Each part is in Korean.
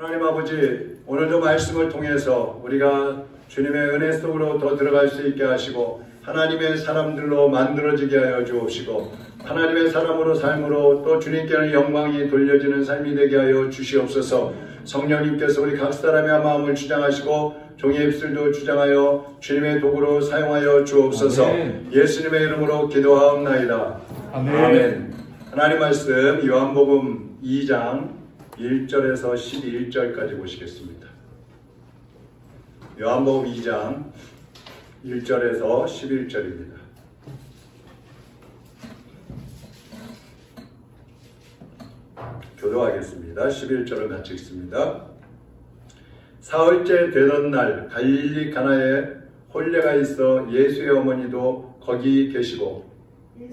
하나님 아버지, 오늘도 말씀을 통해서 우리가 주님의 은혜 속으로 더 들어갈 수 있게 하시고 하나님의 사람들로 만들어지게 하여 주옵시고 하나님의 사람으로 삶으로 또 주님께는 영광이 돌려지는 삶이 되게 하여 주시옵소서. 성령님께서 우리 각 사람의 마음을 주장하시고 종의 입술도 주장하여 주님의 도구로 사용하여 주옵소서. 아멘. 예수님의 이름으로 기도하옵나이다. 아멘. 아멘. 하나님 말씀 요한복음 2장 1절에서 11절까지 보시겠습니다. 요한복음 2장 1절에서 11절입니다. 교도하겠습니다. 11절을 같이 읽습니다. 사흘째 되던 날 갈릴리 가나에 혼례가 있어 예수의 어머니도 거기 계시고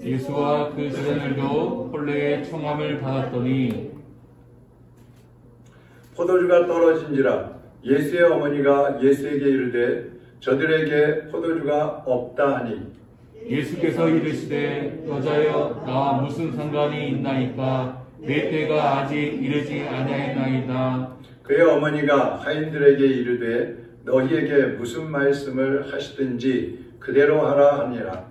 예수와 그 제자들도 혼례의 청함을 받았더니 포도주가 떨어진지라 예수의 어머니가 예수에게 이르되 저들에게 포도주가 없다 하니 예수께서 이르시되 여자여 나와 무슨 상관이 있나이까 내 때가 아직 이르지 아니하였나이다. 그의 어머니가 하인들에게 이르되 너희에게 무슨 말씀을 하시든지 그대로 하라 하니라.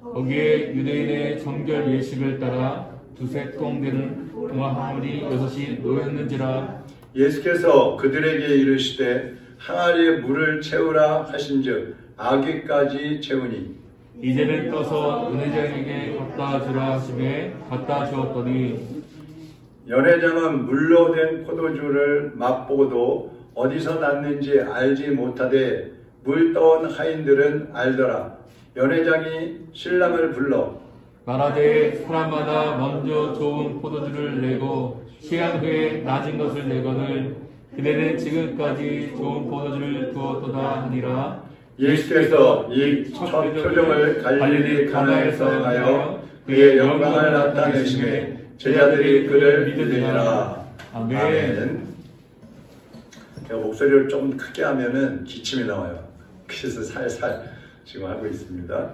거기에 유대인의 정결 예식을 따라 두세 통 되는 동화화물이 6이 놓였는지라. 예수께서 그들에게 이르시되 항아리에 물을 채우라 하신즉 아귀까지 채우니 이제는 떠서 연회장에게 갖다 주라 하시매 갖다 주었더니 연회장은 물로 된 포도주를 맛보고도 어디서 났는지 알지 못하되 물 떠온 하인들은 알더라. 연회장이 신랑을 불러 말하되 사람마다 먼저 좋은 포도주를 내고 시간 후에 낮은 것을 내거늘 그대는 지금까지 좋은 포도주를 두었도다 하니라. 예수께서 이 첫 표적을 갈릴리 가나에서 행하여 그의 영광을 나타내시매 제자들이 그를 믿으리라. 아멘. 아멘. 제가 목소리를 좀 크게 하면은 기침이 나와요. 그래서 살살 지금 하고 있습니다.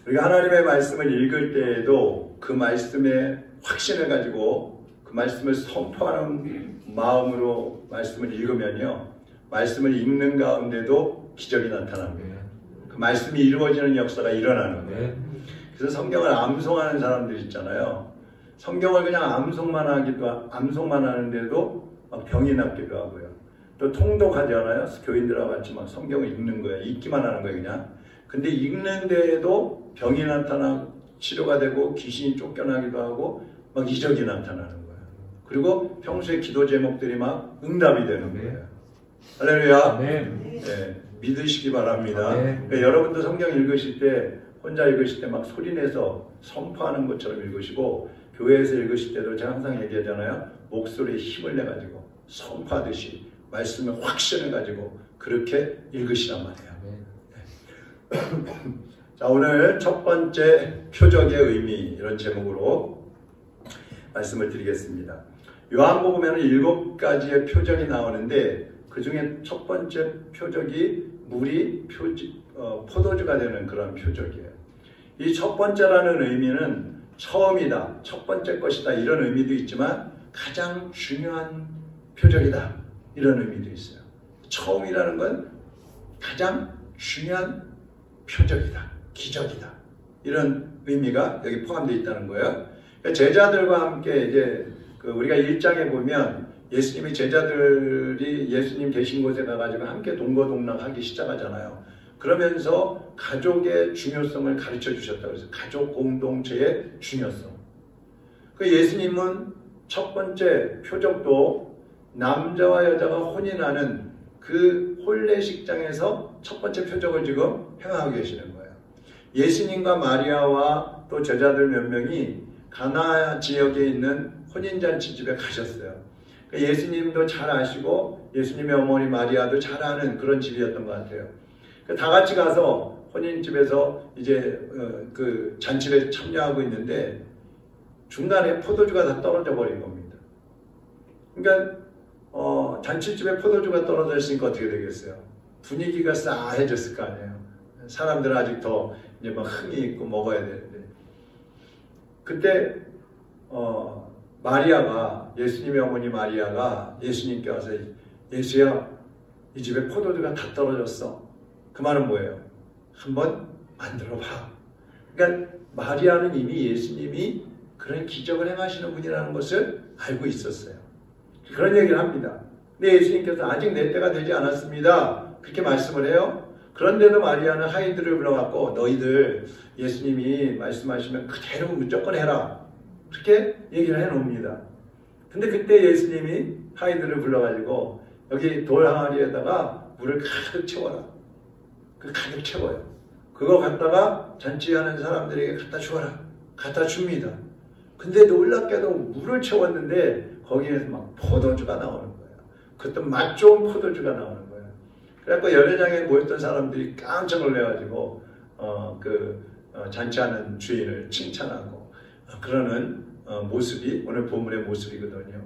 우리가 하나님의 말씀을 읽을 때에도 그 말씀의 확신을 가지고 그 말씀을 선포하는 마음으로 말씀을 읽으면요, 말씀을 읽는 가운데도 기적이 나타납니다. 그 말씀이 이루어지는 역사가 일어나는 거예요. 그래서 성경을 암송하는 사람들 있잖아요. 성경을 그냥 암송만 하는데도 막 병이 낫기도 하고요. 또 통독하잖아요. 교인들하고 같이 막 성경을 읽는 거예요. 읽기만 하는 거예요, 그냥. 근데 읽는 데에도 병이 나타나 치료가 되고 귀신이 쫓겨나기도 하고 막 이적이 나타나는 거예요. 그리고 평소에 기도 제목들이 막 응답이 되는 거예요. 할렐루야. 네, 믿으시기 바랍니다. 그러니까 여러분도 성경 읽으실 때 혼자 읽으실 때 막 소리내서 선포하는 것처럼 읽으시고 교회에서 읽으실 때도 제가 항상 얘기하잖아요. 목소리에 힘을 내가지고 선포하듯이 말씀의 확신을 가지고 그렇게 읽으시란 말이에요. 자, 오늘 첫 번째 표적의 의미 이런 제목으로 말씀을 드리겠습니다. 요한복음에는 7가지의 표적이 나오는데 그 중에 첫 번째 표적이 물이 포도주가 되는 그런 표적이에요. 이 첫 번째라는 의미는 처음이다, 첫 번째 것이다 이런 의미도 있지만 가장 중요한 표적이다 이런 의미도 있어요. 처음이라는 건 가장 중요한 표적이다, 기적이다 이런 의미가 여기 포함되어 있다는 거예요. 그러니까 제자들과 함께 이제 우리가 1장에 보면 예수님이 제자들이 예수님 계신 곳에 가가지고 함께 동거동락하기 시작하잖아요. 그러면서 가족의 중요성을 가르쳐 주셨다고 해서 가족 공동체의 중요성. 그 예수님은 첫 번째 표적도 남자와 여자가 혼인하는 그 혼례식장에서 첫 번째 표적을 지금 행하고 계시는 거예요. 예수님과 마리아와 또 제자들 몇 명이 가나 지역에 있는 혼인잔치 집에 가셨어요. 예수님도 잘 아시고 예수님의 어머니 마리아도 잘 아는 그런 집이었던 것 같아요. 다 같이 가서 혼인집에서 이제 그 잔치를 참여하고 있는데 중간에 포도주가 다 떨어져 버린 겁니다. 그러니까 잔치집에 포도주가 떨어져 있으니까 어떻게 되겠어요? 분위기가 싸해졌을 거 아니에요. 사람들은 아직 더 이제 막 흥이 있고 먹어야 되는데 그때 마리아가, 예수님의 어머니 마리아가 예수님께 와서 예수야, 이 집에 포도주가 다 떨어졌어. 그 말은 뭐예요? 한번 만들어봐. 그러니까 마리아는 이미 예수님이 그런 기적을 행하시는 분이라는 것을 알고 있었어요. 그런 얘기를 합니다. 근데 예수님께서 아직 내 때가 되지 않았습니다. 그렇게 말씀을 해요. 그런데도 마리아는 하인들을 불러갖고 너희들 예수님이 말씀하시면 그대로 무조건 해라. 그렇게 얘기를 해놓습니다. 근데 그때 예수님이 하인들을 불러가지고 여기 돌 항아리에다가 물을 가득 채워라. 그 가득 채워요. 그거 갖다가 잔치하는 사람들에게 갖다 주어라. 갖다 줍니다. 근데 놀랍게도 물을 채웠는데 거기에서 막 포도주가 나오는 거예요. 그것도 맛 좋은 포도주가 나오는 거예요. 그래갖고 연회장에 모였던 사람들이 깜짝 놀래가지고 잔치하는 주인을 칭찬하고 그러는 모습이 오늘 본문의 모습이거든요.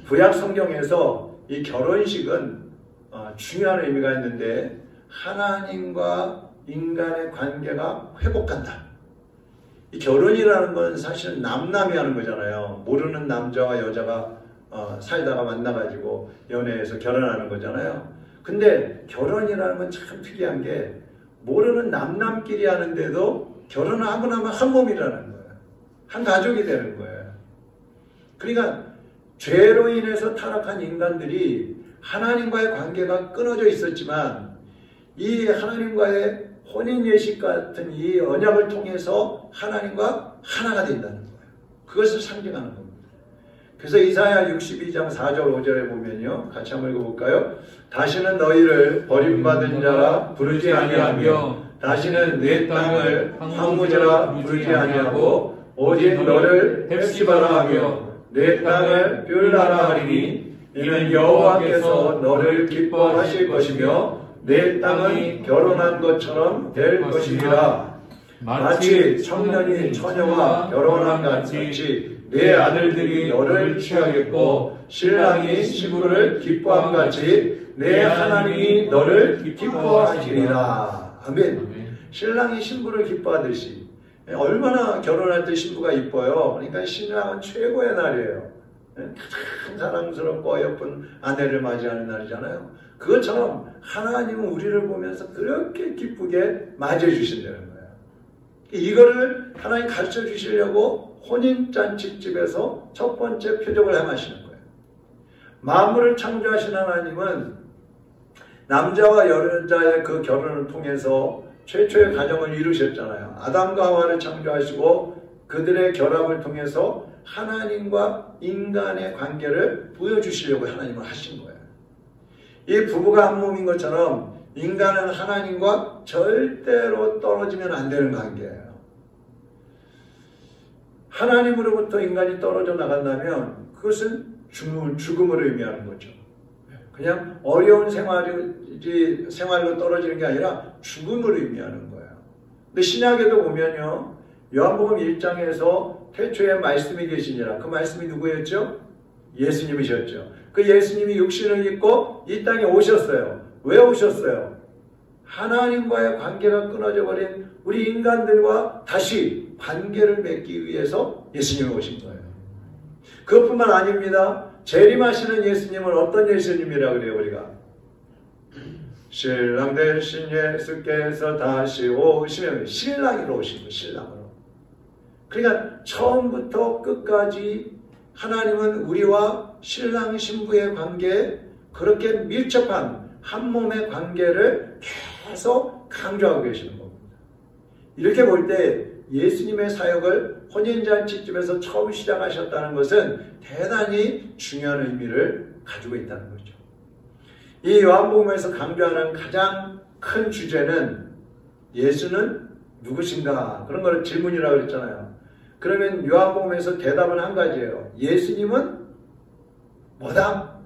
구약 성경에서 이 결혼식은 중요한 의미가 있는데 하나님과 인간의 관계가 회복한다. 이 결혼이라는 건 사실은 남남이 하는 거잖아요. 모르는 남자와 여자가 살다가 만나가지고 연애해서 결혼하는 거잖아요. 근데 결혼이라는 건 참 특이한 게 모르는 남남끼리 하는데도 결혼을 하고 나면 한 몸이라는 거예요. 한 가족이 되는 거예요. 그러니까 죄로 인해서 타락한 인간들이 하나님과의 관계가 끊어져 있었지만 이 하나님과의 혼인 예식 같은 이 언약을 통해서 하나님과 하나가 된다는 거예요. 그것을 상징하는 겁니다. 그래서 이사야 62장 4절 5절에 보면요. 같이 한번 읽어볼까요? 다시는 너희를 버림받은 자라 부르지 아니하며 다시는 내 땅을 황무지라 부르지 아니하고 오직 너를 헵시바라 하며 내 땅을 뷸라라 하리니 이는 여호와께서 너를 기뻐하실 것이며 내 땅은 결혼한 것처럼 될 것이니라. 마치 청년이 처녀와 결혼한 같이 내 아들들이 너를 취하겠고 신랑이 신부를 기뻐함 같이 내 하나님이 너를 기뻐하시리라. 아멘. 신랑이 신부를 기뻐하듯이 얼마나 결혼할 때 신부가 이뻐요. 그러니까 신랑은 최고의 날이에요. 가장 사랑스럽고 예쁜 아내를 맞이하는 날이잖아요. 그것처럼 하나님은 우리를 보면서 그렇게 기쁘게 맞이해 주신다는 거예요. 이거를 하나님 가르쳐 주시려고 혼인잔치집에서 첫 번째 표적을 행하시는 거예요. 만물을 창조하신 하나님은 남자와 여자의 그 결혼을 통해서 최초의 가정을 이루셨잖아요. 아담과 하와를 창조하시고 그들의 결합을 통해서 하나님과 인간의 관계를 보여주시려고 하나님은 하신 거예요. 이 부부가 한 몸인 것처럼 인간은 하나님과 절대로 떨어지면 안 되는 관계예요. 하나님으로부터 인간이 떨어져 나간다면 그것은 죽음을 의미하는 거죠. 그냥 어려운 생활로 떨어지는 게 아니라 죽음을 의미하는 거예요. 근데 신약에도 보면요. 요한복음 1장에서 태초에 말씀이 계시니라. 그 말씀이 누구였죠? 예수님이셨죠. 그 예수님이 육신을 입고 이 땅에 오셨어요. 왜 오셨어요? 하나님과의 관계가 끊어져 버린 우리 인간들과 다시 관계를 맺기 위해서 예수님이 오신 거예요. 그것뿐만 아닙니다. 재림하시는 예수님은 어떤 예수님이라 그래요, 우리가? 신랑 대신 예수께서 다시 오시면 신랑으로 오신 거예요, 신랑으로. 그러니까 처음부터 끝까지 하나님은 우리와 신랑 신부의 관계에 그렇게 밀접한 한 몸의 관계를 계속 강조하고 계시는 겁니다. 이렇게 볼 때 예수님의 사역을 혼인잔치집에서 처음 시작하셨다는 것은 대단히 중요한 의미를 가지고 있다는 거죠. 이 요한복음에서 강조하는 가장 큰 주제는 예수는 누구신가? 그런 걸 질문이라고 그랬잖아요. 그러면 요한복음에서 대답은 한 가지예요. 예수님은 뭐다?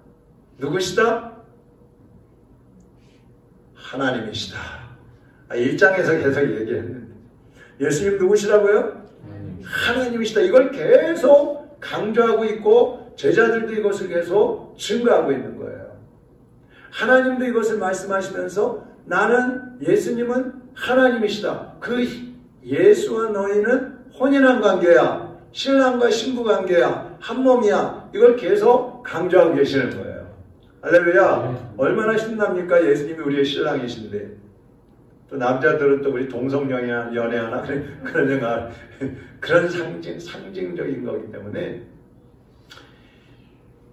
누구시다? 하나님이시다. 1장에서 계속 얘기했는데 예수님 누구시라고요? 하나님이시다. 이걸 계속 강조하고 있고 제자들도 이것을 계속 증거하고 있는 거예요. 하나님도 이것을 말씀하시면서 나는 예수님은 하나님이시다. 그 예수와 너희는 혼인한 관계야. 신랑과 신부 관계야. 한 몸이야. 이걸 계속 강조하고 계시는 거예요. 할렐루야. 얼마나 신납니까? 예수님이 우리의 신랑이신데. 또 남자들은 또 우리 동성연애하나 그런 생각, 그런 상징적인 거기 때문에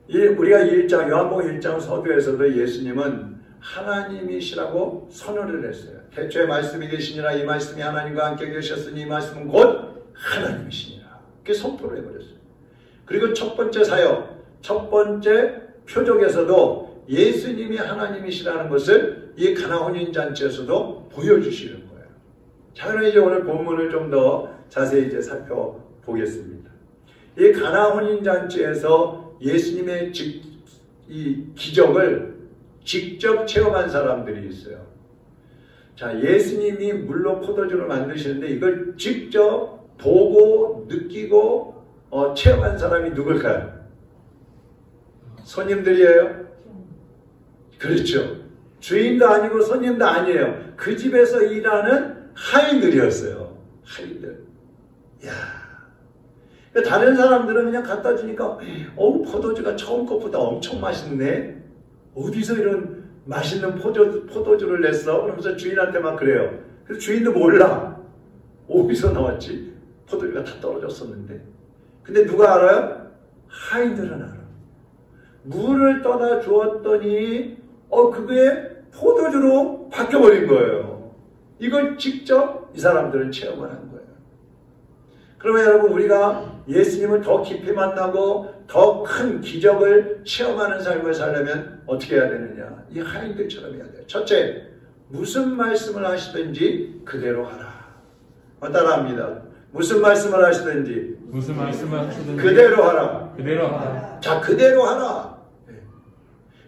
우리가 요한복음 1장 서두에서도 예수님은 하나님이시라고 선언을 했어요. 태초에 말씀이 계시니라. 이 말씀이 하나님과 함께 계셨으니 이 말씀은 곧 하나님이시니라. 그렇게 선포를 해버렸어요. 그리고 첫 번째 사역, 첫 번째 표적에서도 예수님이 하나님이시라는 것을 이 가나 혼인잔치에서도 보여주시는 거예요. 자, 그럼 이제 오늘 본문을 좀 더 자세히 이제 살펴보겠습니다. 이 가나 혼인잔치에서 예수님의 이 기적을 직접 체험한 사람들이 있어요. 자, 예수님이 물로 포도주를 만드시는데 이걸 직접 보고 느끼고 체험한 사람이 누굴까요? 손님들이에요? 그렇죠. 주인도 아니고 손님도 아니에요. 그 집에서 일하는 하인들이었어요. 하인들. 야, 다른 사람들은 그냥 갖다 주니까 포도주가 처음 것보다 엄청 맛있네. 어디서 이런 맛있는 포도주를 냈어? 그러면서 주인한테 막 그래요. 그래서 주인도 몰라. 어디서 나왔지? 포도주가 다 떨어졌었는데. 근데 누가 알아요? 하인들은 알아. 물을 떠다 주었더니 그게 포도주로 바뀌어버린 거예요. 이걸 직접 이 사람들은 체험을 한 거예요. 그러면 여러분, 우리가 예수님을 더 깊이 만나고 더 큰 기적을 체험하는 삶을 살려면 어떻게 해야 되느냐? 이 하인들처럼 해야 돼요. 첫째, 무슨 말씀을 하시든지 그대로 하라. 따라합니다. 무슨 말씀을 하시든지 그대로 하라. 그대로 하라. 자, 그대로 하라.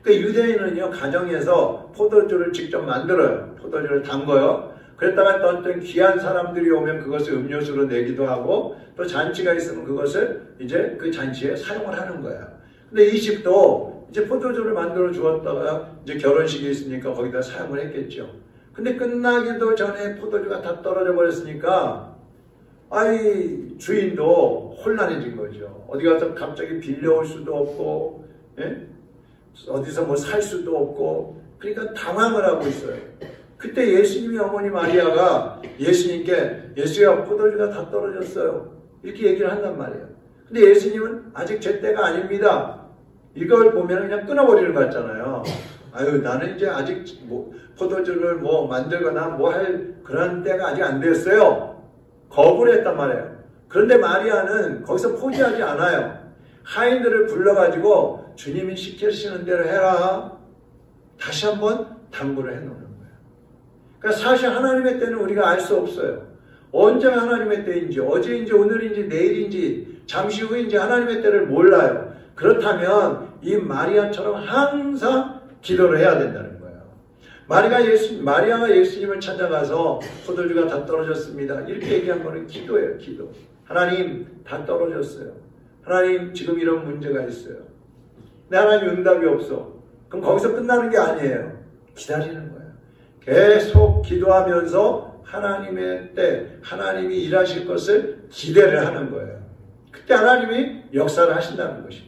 그 유대인은요, 가정에서 포도주를 직접 만들어요. 포도주를 담궈요. 그랬다가 또 어떤 귀한 사람들이 오면 그것을 음료수로 내기도 하고, 또 잔치가 있으면 그것을 이제 그 잔치에 사용을 하는 거야. 근데 이 집도 이제 포도주를 만들어 주었다가 이제 결혼식이 있으니까 거기다 사용을 했겠죠. 근데 끝나기도 전에 포도주가 다 떨어져 버렸으니까 주인도 혼란해진 거죠. 어디 가서 갑자기 빌려올 수도 없고, 어디서 뭐 살 수도 없고, 그러니까 당황을 하고 있어요. 그때 예수님의 어머니 마리아가 예수님께 예수야, 포도주가 다 떨어졌어요. 이렇게 얘기를 한단 말이에요. 근데 예수님은 아직 제 때가 아닙니다. 이걸 보면 그냥 끊어버리는 것 같잖아요. 나는 이제 아직 포도주를 만들거나 할 그런 때가 아직 안 됐어요. 거부를 했단 말이에요. 그런데 마리아는 거기서 포기하지 않아요. 하인들을 불러가지고 주님이 시키시는 대로 해라. 다시 한번 당부를 해놓는 거예요. 그러니까 사실 하나님의 때는 우리가 알 수 없어요. 언제가 하나님의 때인지, 어제인지, 오늘인지, 내일인지, 잠시 후인지 하나님의 때를 몰라요. 그렇다면 이 마리아처럼 항상 기도를 해야 된다는 거예요. 마리아가 예수님을 찾아가서 포도주가 다 떨어졌습니다. 이렇게 얘기한 거는 기도예요, 기도. 하나님, 다 떨어졌어요. 하나님, 지금 이런 문제가 있어요. 근데 하나님 응답이 없어. 그럼 거기서 끝나는 게 아니에요. 기다리는 거예요. 계속 기도하면서 하나님의 때, 하나님이 일하실 것을 기대를 하는 거예요. 그때 하나님이 역사를 하신다는 것이죠.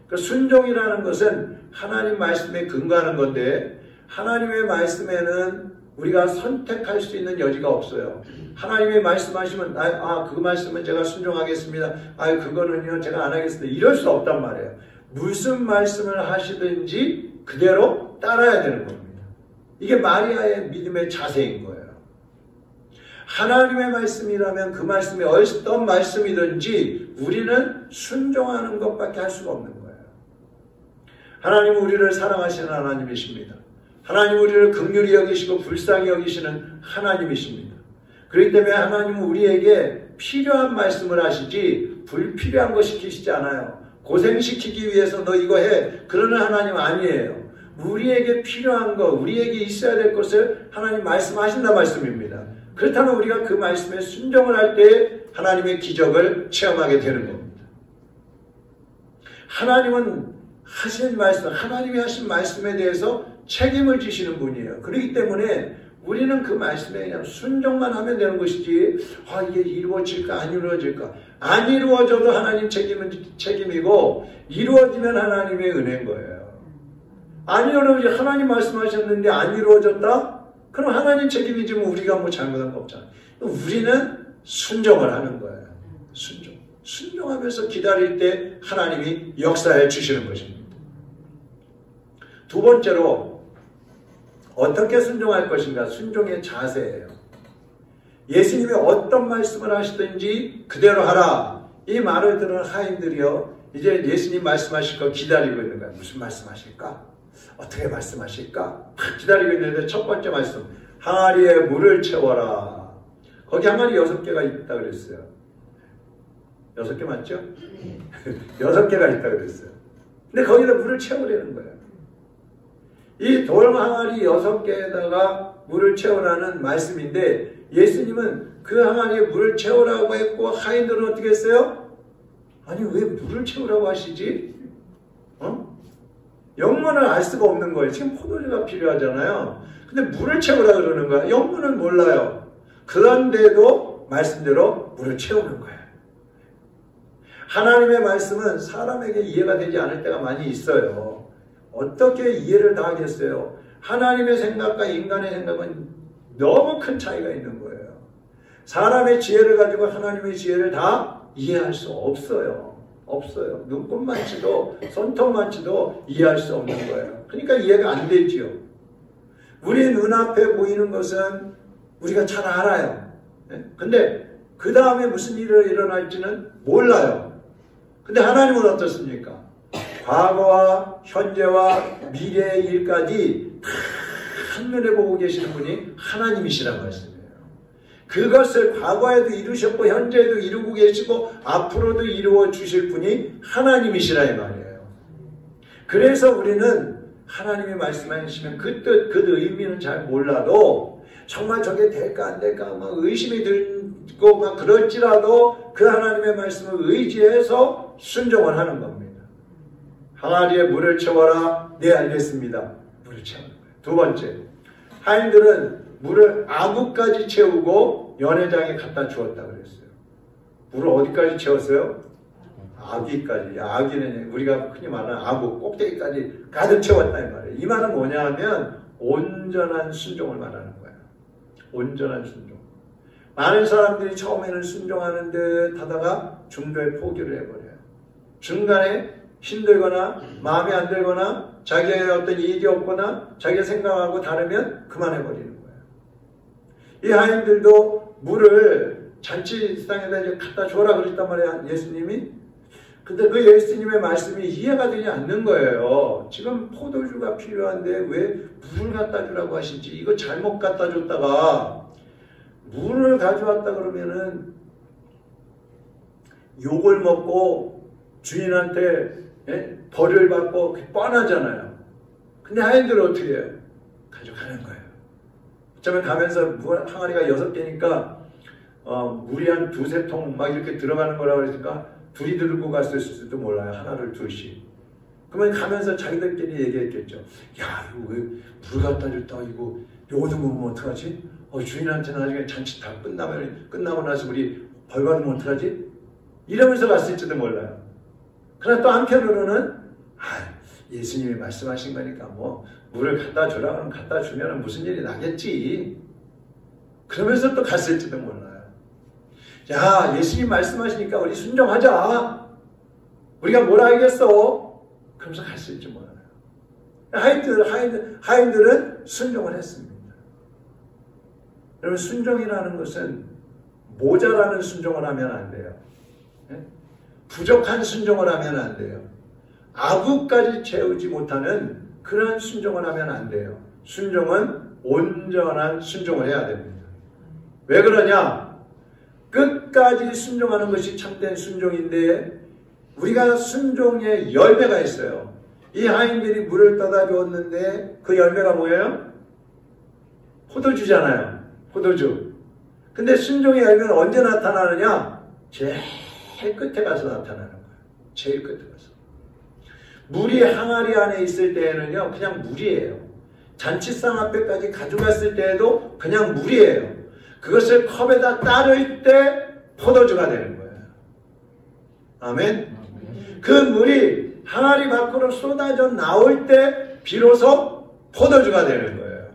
그 순종이라는 것은 하나님 말씀에 근거하는 건데, 하나님의 말씀에는 우리가 선택할 수 있는 여지가 없어요. 하나님이 말씀하시면 그 말씀은 제가 순종하겠습니다. 그거는요 제가 안 하겠습니다. 이럴 수 없단 말이에요. 무슨 말씀을 하시든지 그대로 따라야 되는 겁니다. 이게 마리아의 믿음의 자세인 거예요. 하나님의 말씀이라면 그 말씀이 어떤 말씀이든지 우리는 순종하는 것밖에 할 수가 없는 거예요. 하나님은 우리를 사랑하시는 하나님이십니다. 하나님은 우리를 긍휼히 여기시고 불쌍히 여기시는 하나님이십니다. 그렇기 때문에 하나님은 우리에게 필요한 말씀을 하시지 불필요한 거 시키시지 않아요. 고생시키기 위해서 너 이거 해. 그러는 하나님 아니에요. 우리에게 필요한 거, 우리에게 있어야 될 것을 하나님 말씀하신다 말씀입니다. 그렇다면 우리가 그 말씀에 순종을 할 때 하나님의 기적을 체험하게 되는 겁니다. 하나님은 하신 말씀, 하나님이 하신 말씀에 대해서 책임을 지시는 분이에요. 그렇기 때문에 우리는 그 말씀에 그냥 순종만 하면 되는 것이지, 이게 이루어질까 안 이루어질까. 안 이루어져도 하나님 책임이고 이루어지면 하나님의 은혜인 거예요. 안 이루어져, 하나님 말씀하셨는데 안 이루어졌다? 그럼 하나님 책임이지 뭐 우리가 뭐 잘못한 거 없잖아. 우리는 순종을 하는 거예요. 순종하면서 기다릴 때 하나님이 역사해 주시는 것입니다. 두 번째로 어떻게 순종할 것인가? 순종의 자세예요. 예수님이 어떤 말씀을 하시든지 그대로 하라. 이 말을 들은 하인들이요, 이제 예수님 말씀하실 거 기다리고 있는 거야. 무슨 말씀하실까? 어떻게 말씀하실까? 기다리고 있는데 첫 번째 말씀, 항아리에 물을 채워라. 거기 항아리 6개가 있다 그랬어요. 6개 맞죠? 6개가 있다 그랬어요. 근데 거기다 물을 채우려는 거예요. 이 돌 항아리 6개에다가 물을 채우라는 말씀인데, 예수님은 그 항아리에 물을 채우라고 했고 하인들은 어떻게 했어요? 아니 왜 물을 채우라고 하시지? 영문을 알 수가 없는 거예요. 지금 포도주가 필요하잖아요. 근데 물을 채우라 그러는 거야. 영문은 몰라요. 그런데도 말씀대로 물을 채우는 거예요. 하나님의 말씀은 사람에게 이해가 되지 않을 때가 많이 있어요. 어떻게 이해를 다 하겠어요? 하나님의 생각과 인간의 생각은 너무 큰 차이가 있는 거예요. 사람의 지혜를 가지고 하나님의 지혜를 다 이해할 수 없어요. 없어요. 눈꽃만치도 손톱만치도 이해할 수 없는 거예요. 그러니까 이해가 안 되지요. 우리 눈앞에 보이는 것은 우리가 잘 알아요. 근데 그 다음에 무슨 일이 일어날지는 몰라요. 근데 하나님은 어떻습니까? 과거와 현재와 미래의 일까지 다 한눈에 보고 계시는 분이 하나님이시란 말씀이에요. 그것을 과거에도 이루셨고 현재에도 이루고 계시고 앞으로도 이루어 주실 분이 하나님이시라 이 말이에요. 그래서 우리는 하나님이 말씀하시면 그 뜻, 그 의미는 잘 몰라도 정말 저게 될까 안 될까 막 의심이 들고 막 그럴지라도 그 하나님의 말씀을 의지해서 순종을 하는 겁니다. 항아리에 물을 채워라. 네, 알겠습니다. 물을 채우는 거예요. 두 번째, 하인들은 물을 아구까지 채우고 연회장에 갖다 주었다 그랬어요. 물을 어디까지 채웠어요? 아기까지. 아기는 우리가 흔히 말하는 아구 꼭대기까지 가득 채웠다 이 말이에요. 이 말은 뭐냐 하면 온전한 순종을 말하는 거예요. 온전한 순종. 많은 사람들이 처음에는 순종하는 듯 하다가 중도에 포기를 해버려요. 중간에 힘들거나 마음에 안 들거나 자기의 어떤 이익이 없거나 자기가 생각하고 다르면 그만해버리는 거예요. 이 하인들도 물을 잔치상에다 이제 갖다 줘라 그랬단 말이야, 예수님이. 근데 그 예수님의 말씀이 이해가 되지 않는 거예요. 지금 포도주가 필요한데 왜 물을 갖다 주라고 하시지? 이거 잘못 갖다 줬다가 물을 가져왔다 그러면은 욕을 먹고 주인한테 벌을 받고 뻔하잖아요. 근데 하인들은 어떻게 해요? 가져가는 거예요. 어쩌면 가면서 항아리가 6개니까 물이 한 2-3통 막 이렇게 들어가는 거라고 그러니까 둘이 들고 갔을지도 몰라요. 하나를 둘씩. 그러면 가면서 자기들끼리 얘기했겠죠. 야, 이거 왜 물 갖다 줬다 이거 요거도 먹으면 어떡하지? 주인한테 나중에 잔치 다 끝나고 나서 우리 벌 받으면 어떡하지? 이러면서 갔을지도 몰라요. 그러나 또 한편으로는 예수님이 말씀하신 거니까 뭐 물을 갖다 주라 그러면 갖다 주면 무슨 일이 나겠지. 그러면서 또 갔을지도 몰라요. 자, 예수님 말씀하시니까 우리 순종하자. 우리가 뭘 알겠어? 그러면서 갔을지 몰라요. 하인들은 순종을 했습니다. 여러분, 순종이라는 것은 모자라는 순종을 하면 안 돼요. 부족한 순종을 하면 안 돼요. 아구까지 채우지 못하는 그런 순종을 하면 안 돼요. 순종은 온전한 순종을 해야 됩니다. 왜 그러냐? 끝까지 순종하는 것이 참된 순종인데 우리가 순종의 열매가 있어요. 이 하인들이 물을 떠다 주었는데 그 열매가 뭐예요? 포도주잖아요. 포도주. 근데 순종의 열매는 언제 나타나느냐? 제일 끝에 가서 나타나는 거예요. 제일 끝에 가서. 물이 항아리 안에 있을 때에는요, 그냥 물이에요. 잔치상 앞에까지 가져갔을 때에도 그냥 물이에요. 그것을 컵에다 따를 때 포도주가 되는 거예요. 아멘. 그 물이 항아리 밖으로 쏟아져 나올 때 비로소 포도주가 되는 거예요.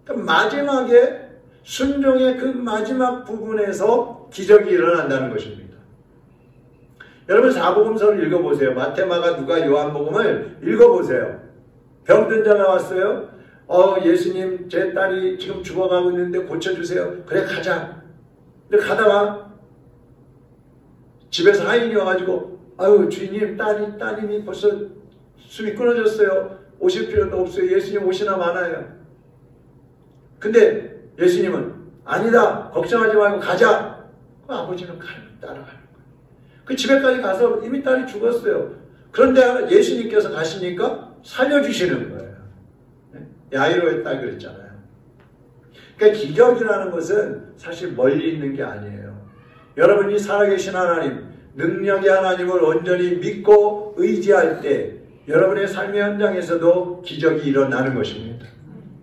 그러니까 마지막에 순종의 그 마지막 부분에서 기적이 일어난다는 것입니다. 여러분 사복음서를 읽어보세요. 마태, 마가, 누가, 요한복음을 읽어보세요. 병든 자 나왔어요. 예수님 제 딸이 지금 죽어가고 있는데 고쳐주세요. 그래 가자. 근데 가다가 집에서 하인이 와가지고 아유 주인님 따님이 벌써 숨이 끊어졌어요. 오실 필요도 없어요. 예수님 오시나 마나요. 근데 예수님은 아니다. 걱정하지 말고 가자. 그 아버지는 따라가는 거예요. 그 집에까지 가서 이미 딸이 죽었어요. 그런데 예수님께서 가시니까 살려주시는 거예요. 야이로의 딸 그랬잖아요. 그러니까 기적이라는 것은 사실 멀리 있는 게 아니에요. 여러분이 살아계신 하나님, 능력의 하나님을 온전히 믿고 의지할 때 여러분의 삶의 현장에서도 기적이 일어나는 것입니다.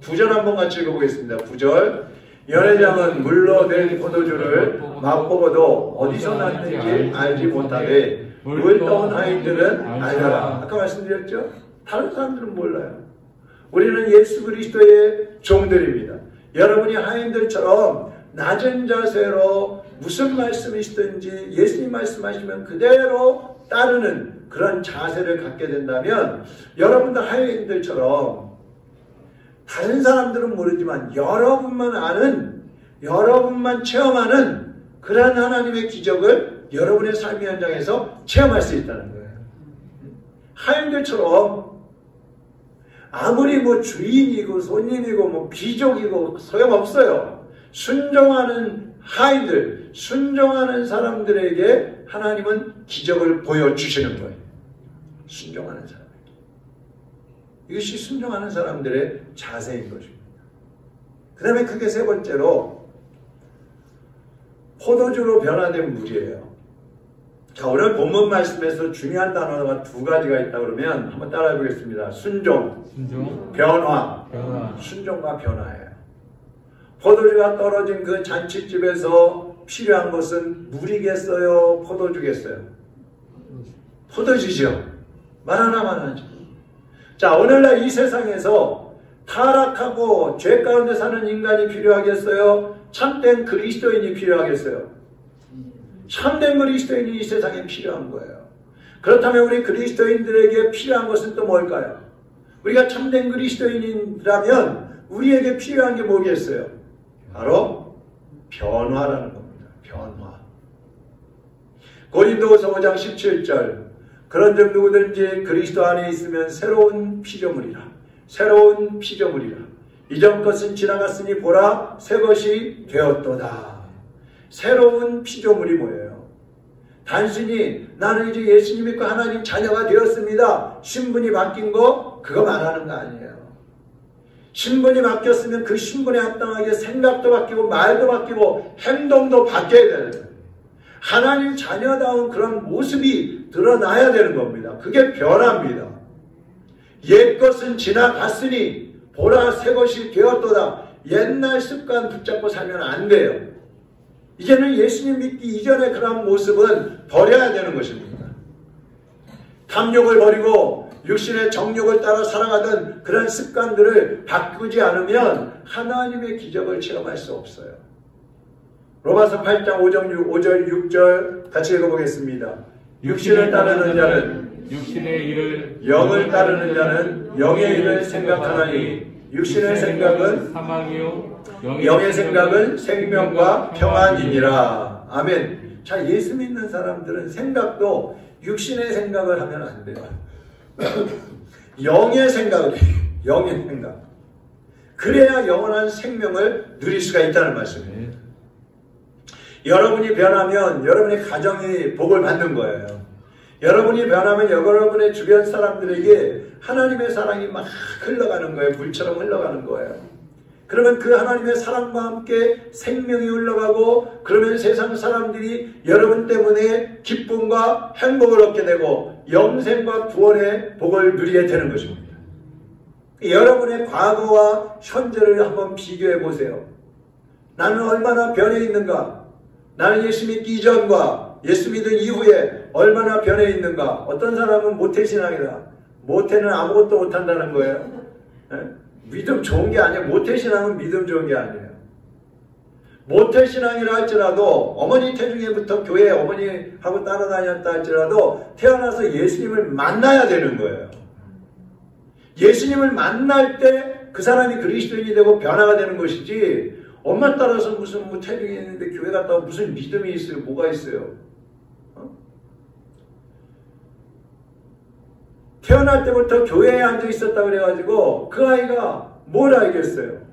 9절 한번 같이 읽어보겠습니다. 9절. 연회장은 물로 낸 포도주를 맛보고도 어디서 났는지 알지 못하되 물 떠온 하인들은 알더라. 아까 말씀드렸죠? 다른 사람들은 몰라요. 우리는 예수 그리스도의 종들입니다. 여러분이 하인들처럼 낮은 자세로 무슨 말씀이시든지 예수님 말씀하시면 그대로 따르는 그런 자세를 갖게 된다면 여러분도 하인들처럼 다른 사람들은 모르지만 여러분만 아는, 여러분만 체험하는 그런 하나님의 기적을 여러분의 삶의 현장에서 체험할 수 있다는 거예요. 하인들처럼 아무리 주인이고 손님이고 귀족이고 소용없어요. 순종하는 하인들, 순종하는 사람들에게 하나님은 기적을 보여주시는 거예요. 순종하는 사람에게. 이것이 순종하는 사람들의 자세인 것입니다. 그 다음에 크게 세 번째로 포도주로 변화된 물이에요. 자, 오늘 본문 말씀에서 중요한 단어가 두 가지가 있다 그러면 한번 따라해 보겠습니다. 순종, 변화. 순종과 변화예요. 포도주가 떨어진 그 잔치집에서 필요한 것은 물이겠어요? 포도주겠어요? 포도주죠. 말 하나만 하죠. 자, 오늘날 이 세상에서 타락하고 죄 가운데 사는 인간이 필요하겠어요? 참된 그리스도인이 필요하겠어요? 참된 그리스도인이 이 세상에 필요한 거예요. 그렇다면 우리 그리스도인들에게 필요한 것은 또 뭘까요? 우리가 참된 그리스도인이라면 우리에게 필요한 게 뭐겠어요? 바로 변화라는 겁니다. 변화. 고린도후서 5장 17절. 그런즉 누구든지 그리스도 안에 있으면 새로운 피조물이라. 새로운 피조물이라. 이전 것은 지나갔으니 보라 새 것이 되었도다. 새로운 피조물이 뭐예요? 단순히 나는 이제 예수님 믿고 하나님 자녀가 되었습니다. 신분이 바뀐 거 그거 말하는 거 아니에요. 신분이 바뀌었으면 그 신분에 합당하게 생각도 바뀌고 말도 바뀌고 행동도 바뀌어야 되는 거예요. 하나님 자녀다운 그런 모습이 드러나야 되는 겁니다. 그게 변화입니다. 옛 것은 지나갔으니 보라 새 것이 되었도다. 옛날 습관 붙잡고 살면 안 돼요. 이제는 예수님 믿기 이전의 그런 모습은 버려야 되는 것입니다. 탐욕을 버리고 육신의 정욕을 따라 살아가던 그런 습관들을 바꾸지 않으면 하나님의 기적을 체험할 수 없어요. 로마서 8장 5절 6절 같이 읽어보겠습니다. 육신을 따르는 자는 육신의 일을, 영을 따르는 자는 영의 일을 생각하나니 육신의 생각은 사망이요 영의 생각은 생명과 평안이니라. 아멘. 자, 예수 믿는 사람들은 생각도 육신의 생각을 하면 안 돼요. 영의 생각. 그래야 영원한 생명을 누릴 수가 있다는 말씀이에요. 여러분이 변하면 여러분의 가정이 복을 받는 거예요. 여러분이 변하면 여러분의 주변 사람들에게 하나님의 사랑이 막 흘러가는 거예요. 물처럼 흘러가는 거예요. 그러면 그 하나님의 사랑과 함께 생명이 흘러가고 그러면 세상 사람들이 여러분 때문에 기쁨과 행복을 얻게 되고 영생과 구원의 복을 누리게 되는 것입니다. 여러분의 과거와 현재를 한번 비교해 보세요. 나는 얼마나 변해 있는가? 나는 예수 믿기 이전과 예수 믿은 이후에 얼마나 변해 있는가? 어떤 사람은 모태신앙이다. 모태는 아무것도 못한다는 거예요. 믿음 좋은 게 아니에요. 모태신앙은 믿음 좋은 게 아니에요. 모태신앙이라 할지라도 어머니 태중에부터 교회에 어머니하고 따라다녔다 할지라도 태어나서 예수님을 만나야 되는 거예요. 예수님을 만날 때 그 사람이 그리스도인이 되고 변화가 되는 것이지, 엄마 따라서 무슨 태중에 있는데 교회 갔다가 무슨 믿음이 있어요? 뭐가 있어요? 태어날 때부터 교회에 앉아 있었다 그래가지고 그 아이가 뭘 알겠어요?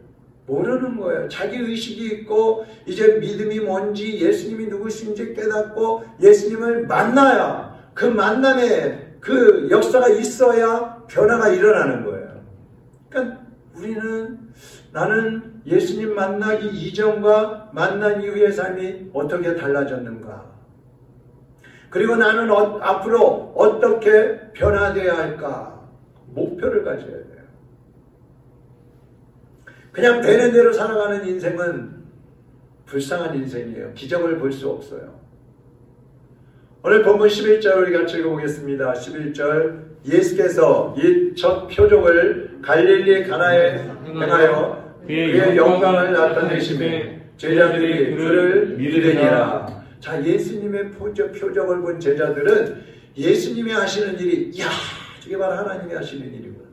모르는 거예요. 자기 의식이 있고 이제 믿음이 뭔지 예수님이 누구신지 깨닫고 예수님을 만나야, 그 만남에 그 역사가 있어야 변화가 일어나는 거예요. 그러니까 우리는, 나는 예수님 만나기 이전과 만난 이후의 삶이 어떻게 달라졌는가? 그리고 나는 앞으로 어떻게 변화되어야 할까? 목표를 가져야 돼요. 그냥 되는 대로 살아가는 인생은 불쌍한 인생이에요. 기적을 볼 수 없어요. 오늘 본문 11절 우리 같이 읽어보겠습니다. 11절, 예수께서 이 첫 표적을 갈릴리 가나에 행하여 그의 영광을 나타내시매 제자들이 그를 믿으니라. 자, 예수님의 표적을 본 제자들은 예수님이 하시는 일이, 이야, 저게 바로 하나님이 하시는 일이구나.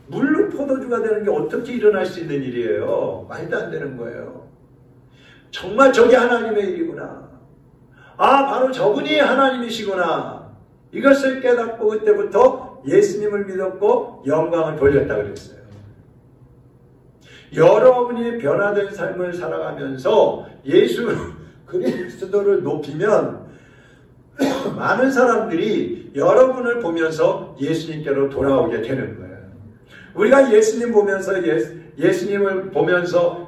물로 포도주가 되는 게 어떻게 일어날 수 있는 일이에요? 말도 안 되는 거예요. 정말 저게 하나님의 일이구나. 아, 바로 저분이 하나님이시구나. 이것을 깨닫고 그때부터 예수님을 믿었고 영광을 돌렸다 그랬어요. 여러분이 변화된 삶을 살아가면서 예수 그리스도를 높이면 많은 사람들이 여러분을 보면서 예수님께로 돌아오게 되는 거예요. 우리가 예수님을 보면서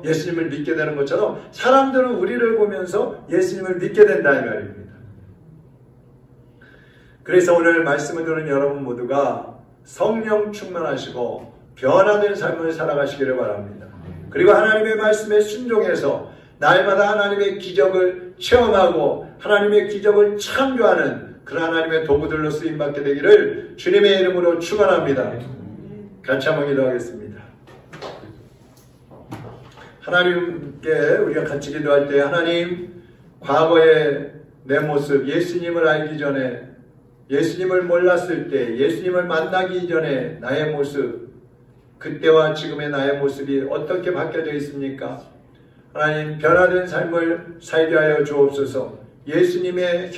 예수님을 믿게 되는 것처럼 사람들은 우리를 보면서 예수님을 믿게 된다 이 말입니다. 그래서 오늘 말씀을 들은 여러분 모두가 성령 충만하시고 변화된 삶을 살아가시기를 바랍니다. 그리고 하나님의 말씀에 순종해서 날마다 하나님의 기적을 체험하고 하나님의 기적을 창조하는 그런 하나님의 도구들로 쓰임받게 되기를 주님의 이름으로 축원합니다. 같이 한번 기도하겠습니다. 하나님께 우리가 같이 기도할 때, 하나님, 과거의 내 모습, 예수님을 알기 전에, 예수님을 몰랐을 때, 예수님을 만나기 이전에 나의 모습, 그때와 지금의 나의 모습이 어떻게 바뀌어져 있습니까? 하나님, 변화된 삶을 살게 하여 주옵소서. 예수님의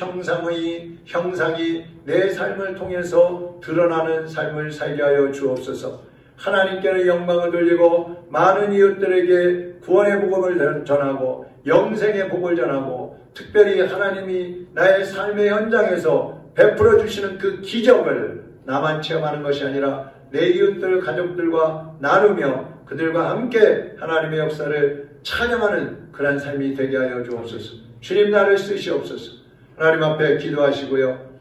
형상이 내 삶을 통해서 드러나는 삶을 살게 하여 주옵소서. 하나님께는 영광을 돌리고 많은 이웃들에게 구원의 복음을 전하고 영생의 복을 전하고, 특별히 하나님이 나의 삶의 현장에서 베풀어 주시는 그 기적을 나만 체험하는 것이 아니라 내 이웃들, 가족들과 나누며 그들과 함께 하나님의 역사를 찬양하는 그런 삶이 되게 하여 주옵소서. 주님, 나를 쓰시옵소서. 하나님 앞에 기도하시고요.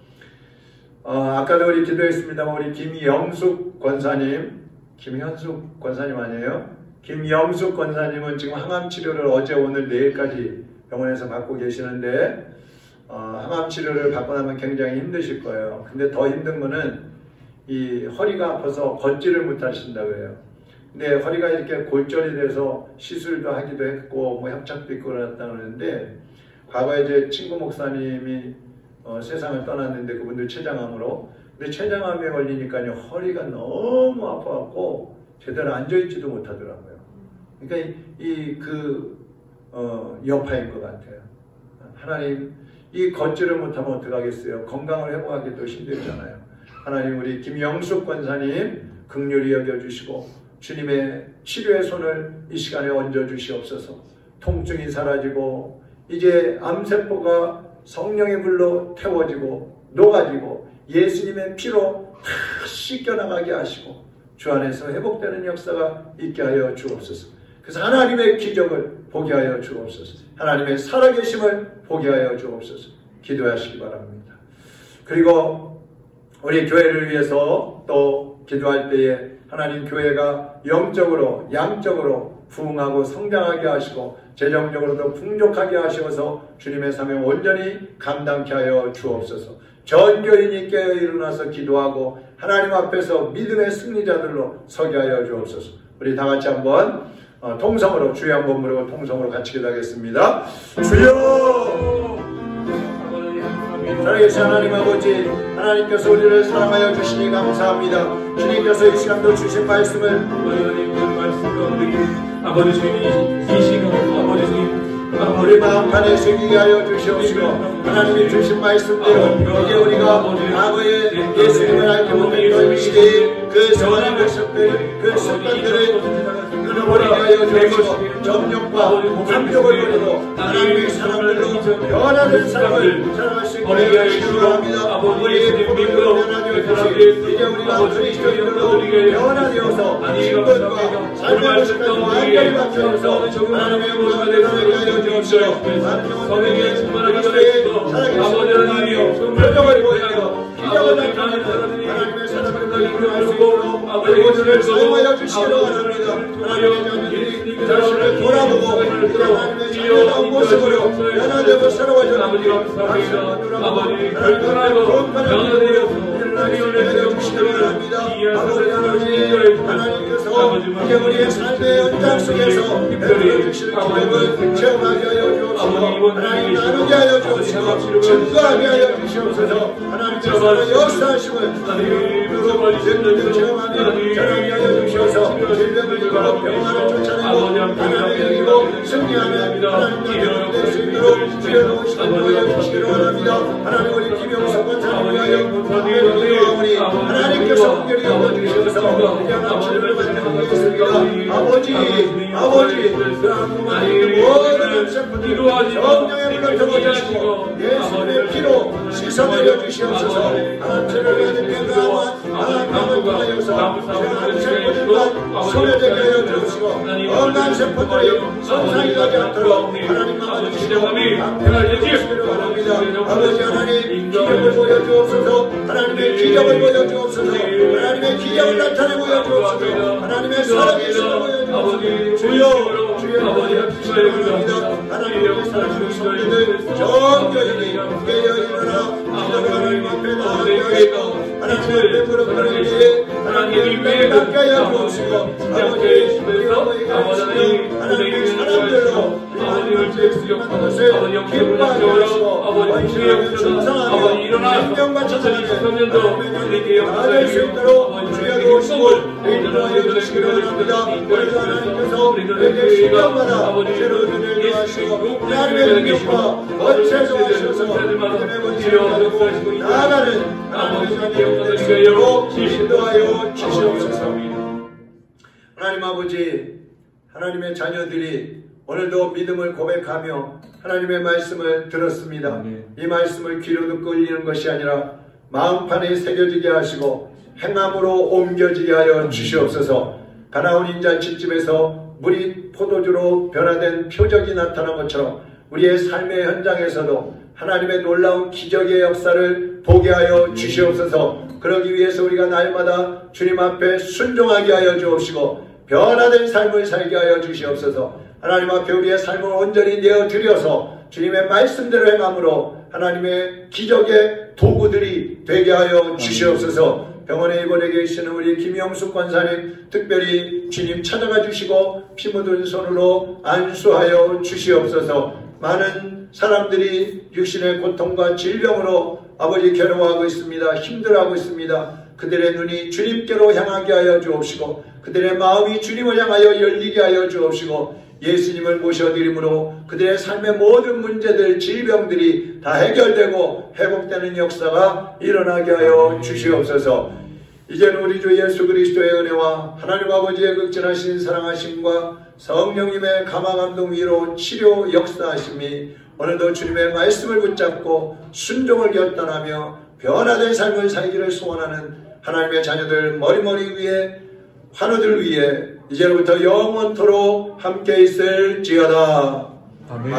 아까도 우리 기도했습니다만 우리 김영숙 권사님, 김현숙 권사님 아니에요? 김영숙 권사님은 지금 항암 치료를 어제 오늘 내일까지 병원에서 받고 계시는데 항암 치료를 받고 나면 굉장히 힘드실 거예요. 근데 더 힘든 거는 이 허리가 아파서 걷지를 못하신다고 해요. 근데 허리가 이렇게 골절이 돼서 시술도 하기도 했고 뭐 협착도 있고 그랬다 그러는데, 과거에 제 친구 목사님이 세상을 떠났는데 그분들 췌장암으로, 근데 췌장암에 걸리니까요 허리가 너무 아파갖고 제대로 앉아있지도 못하더라고요. 그러니까 여파인 것 같아요. 하나님, 이 걷지를 못하면 어떡하겠어요? 건강을 회복하기도 힘들잖아요. 하나님, 우리 김영숙 권사님 긍휼히 여겨주시고 주님의 치료의 손을 이 시간에 얹어주시옵소서. 통증이 사라지고 이제 암세포가 성령의 불로 태워지고 녹아지고 예수님의 피로 다 씻겨나가게 하시고 주 안에서 회복되는 역사가 있게 하여 주옵소서. 그래서 하나님의 기적을 보게 하여 주옵소서. 하나님의 살아계심을 보게 하여 주옵소서. 기도하시기 바랍니다. 그리고 우리 교회를 위해서 또 기도할 때에 하나님 교회가 영적으로 양적으로 부흥하고 성장하게 하시고 재정적으로도 풍족하게 하셔서 주님의 사명 온전히 감당케 하여 주옵소서. 전 교인이 깨어 일어나서 기도하고 하나님 앞에서 믿음의 승리자들로 서게 하여 주옵소서. 우리 다 같이 한번 통성으로 주여 한번 부르고 통성으로 같이 기도하겠습니다. 주여! 살아계신 하나님 아버지, 하나님께서 우리를 사랑하여 주시니 감사합니다. 주님께서 이 시간도 주신 말씀을 아버지 주님 이 시간 아버지 주님 우리 마음판에 새기게 하여 주시옵시고 하나님이 주신 말씀대로 이제 우리가 과거에 예수님을 알지 못했던 시대에 그 선한 모습들 그 습관들을 끊어버리게 하여 주시고 정욕과 감격을 버리고 하나님의 사람들로 변화된 삶을 살아갈 수 있게 하여 주시옵니다. 우리의 부모님으로 변화되어 주시고 이제 우리가 그리스도인들로 변화되어서 신분과 삶의 모습까지 완전히 바뀌어서 하나님의 모습을 드러내게 하여 주옵시고 성령의 충만하게 하시고 아버지 하나님이여 표정을 보이며 기적을 나타내는 하나님의 사람을 이끌어갈 수 있도록 아버지를 사용하여 주시기를 바랍니다. 하나님의 자녀들이 자신을 돌아보고 하나님의 자녀다운 모습으로 변화되고 새로워져 아버지 감사합니다. 아버지 결단하고 변화되어서 하나님을 주시기를 바랍니다. 아버지 하나님께서 이제 우리의 삶의 연장 속에서 베풀어 주시는 기적을 체험하게 하여 주옵시고 하나님 나누게 하여 주옵시고 증거하게 하여 주시옵소서. 하나님께서 역사하심을 눈으로 체험하며 자라게 하여 주셔서 질병을 이기고 평안을 쫓아내고 하나님을 이기고 승리하며 하나님 나라를 될 수 있도록 주여놓으시고 하여 주시기를 바랍니다. 하나님 우리 김영석 권사님 위하여 기도하오니 하나님께서 은결히 여겨주셔서 이제는 치료를 받는 것이겠습니다. 아버지 모든 세포들이 성령의 물을 들어주시고 예수님의 피로 씻어내려 주시옵소서. 하나님을 가진 건강한 하나님을 통하여서 하나님 세포들과 소멸되게 하여 주시고 건강한 세포들이 손상이 가지 않도록 하나님만 받으시고 강건하게 주시기를 바랍니다. 아버지 하나님 기적을 보여주옵소서. 하나님의 기적을 보여주옵소서. 하나님의 기적을 나타내 보여주옵소서. 하나님의 살아계심을 보여주옵소서. 주여 아버지 하나님을 바랍니다. 하나님의 사랑하는 성도들 전 교인이 깨어 일어나 기도를 하나님 앞에 나아가게 하시고 하나님 앞에 무릎 꿇을 때에 하나님의 은혜를 받게 하여 주옵시고 아버지 하나님의 사람들로 하나님을 제수역하는 것을 기뻐하게 하시고 원수의 충성하며 생명과 천천히 나아갈 수 있도록 주여 도우시고 인도하여 주시기를 바랍니다. 오늘도 하나님께서 우리에게 신령마다 새로운 은혜를 더하시고 하나님의 능력과 권세도 하셔서 믿음의 권세를 가지고 나아가는 하나님의 자녀들 되시도록 인도하여 주시옵소서. 하나님 아버지, 하나님의 자녀들이 오늘도 믿음을 고백하며 하나님의 말씀을 들었습니다. 이 말씀을 귀로 듣고 읽는 것이 아니라 마음판에 새겨지게 하시고 행함으로 옮겨지게 하여 주시옵소서. 가나온 인자집집에서 물이 포도주로 변화된 표적이 나타난 것처럼 우리의 삶의 현장에서도 하나님의 놀라운 기적의 역사를 보게 하여 주시옵소서. 그러기 위해서 우리가 날마다 주님 앞에 순종하게 하여 주옵시고 변화된 삶을 살게 하여 주시옵소서. 하나님 앞에 우리의 삶을 온전히 내어드려서 주님의 말씀대로 행함으로 하나님의 기적의 도구들이 되게 하여 주시옵소서. 병원에 입원해 계시는 우리 김영숙 권사님 특별히 주님 찾아가 주시고 피 묻은 손으로 안수하여 주시옵소서. 많은 사람들이 육신의 고통과 질병으로 아버지 괴로워하고 있습니다. 힘들어하고 있습니다. 그들의 눈이 주님께로 향하게 하여 주옵시고 그들의 마음이 주님을 향하여 열리게 하여 주옵시고 예수님을 모셔드림으로 그들의 삶의 모든 문제들, 질병들이 다 해결되고 회복되는 역사가 일어나게 하여 주시옵소서. 이제는 우리 주 예수 그리스도의 은혜와 하나님 아버지의 극진하신 사랑하심과 성령님의 감화감동 위로 치료 역사하심이 오늘도 주님의 말씀을 붙잡고 순종을 결단하며 변화된 삶을 살기를 소원하는 하나님의 자녀들 머리머리 위에 환우들 위에 이제부터 영원토록 함께 있을지어다. 아멘.